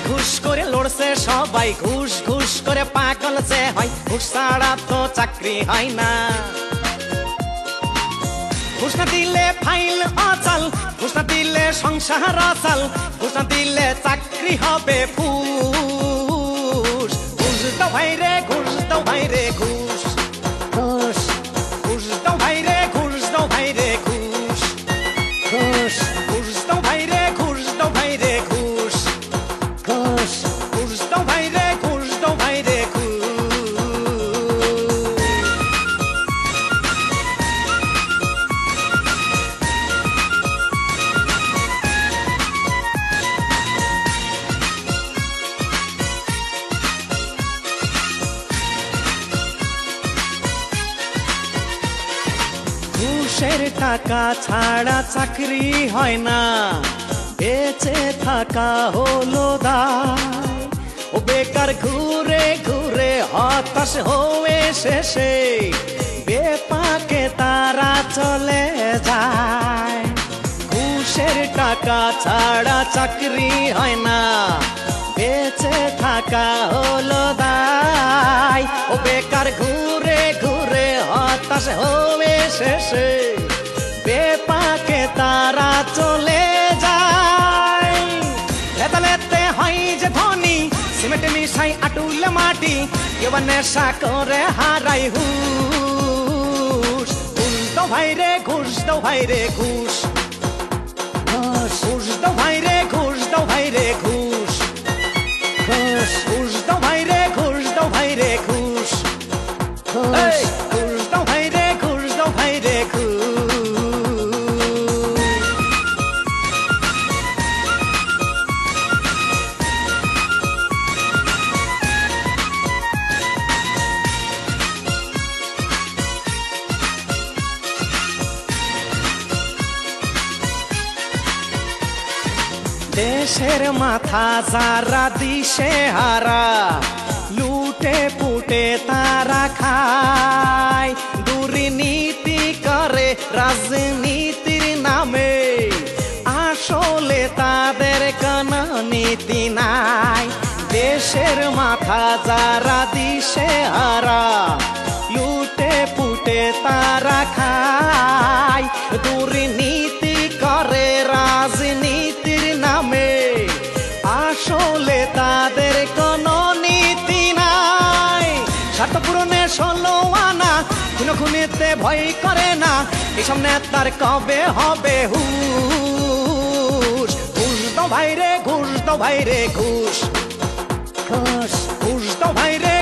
ঘুষ করে লড়ছে সবাই, ঘুষ ঘুষ করে পাগল যে হয়, ঘুষ ছাড়া তো চাকরি হয় না। ঘুষ না দিলে ফাইল অচল, ঘুষ না দিলে সংসার অচল, ঘুষ না দিলে চাকরি হবে ফুস। ঘুষ দাও ভাই রে, ঘুষ দাও ভাই রে, ঘুষ ঘুষ ঘুষ দাও ভাই রে, ঘুষ দাও ভাই রে, ঘুষ ঘুষ ঘুষ দাও ভাই রে, ঘুষ দাও ভাই রে, ঘুষ ঘুষ ঘুষ দাও ভাই রে, ঘুষ দাও ভাই রে, ঘুষ। ঘুষের টাকা ছাড়া চাকরি হয় না, বেঁচে থাকা হলো দায়। ও বেকার ঘুরে ঘুরে হতাশ হয়ে শেষে বেপাকে তারা চলে যায়। ঘুষের টাকা ছাড়া চাকরি হয় না, বেঁচে থাকা হলো দায়। ও বেকার ঘুরে ঘুরে হতাশ হয়ে শেষে বেপাকে তারা চলে যায়। লেতে হয় যে ধনী, সিমেন্ট মিশাই আটুলে মাটি, কেউ নেশা করে হারাই হুশ। ঘুষ দাও ভাই রে, ঘুষ দাও ভাই রে, ঘুষ ঘুষ দাও ভাই রে, ঘুষ দাও ভাই রে, ঘুষ ঘুষ ঘুষ দাও ভাই রে, ঘুষ দাও ভাই রে, ঘুষ ঘুষ দাও ভাই রে, ঘুষ দাও ভাই রে, ঘুষ। দেশের মাথা যারা দিশে হারা, লুটে পুটে তারা খায়, দুর্নীতি করে রাজনীতির নামে, আসলে তাদের কোনো নীতি নাই। দেশের মাথা যারা দিশে হারা, লুটে পুটে তারা খায়, দুর্নীতি করে রাজনীতির নামে, আসলে তাদের কোনো নীতি নাই। স্বার্থ পূরণে 16 আনা, খুনো খুনিতে ভয় করে না, এসব নেতার কবে হবে হুশ। ঘুষ দাও ভাই রে, ঘুষ দাও ভাই রে, ঘুষ ঘুষ ঘুষ দাও ভাই রে,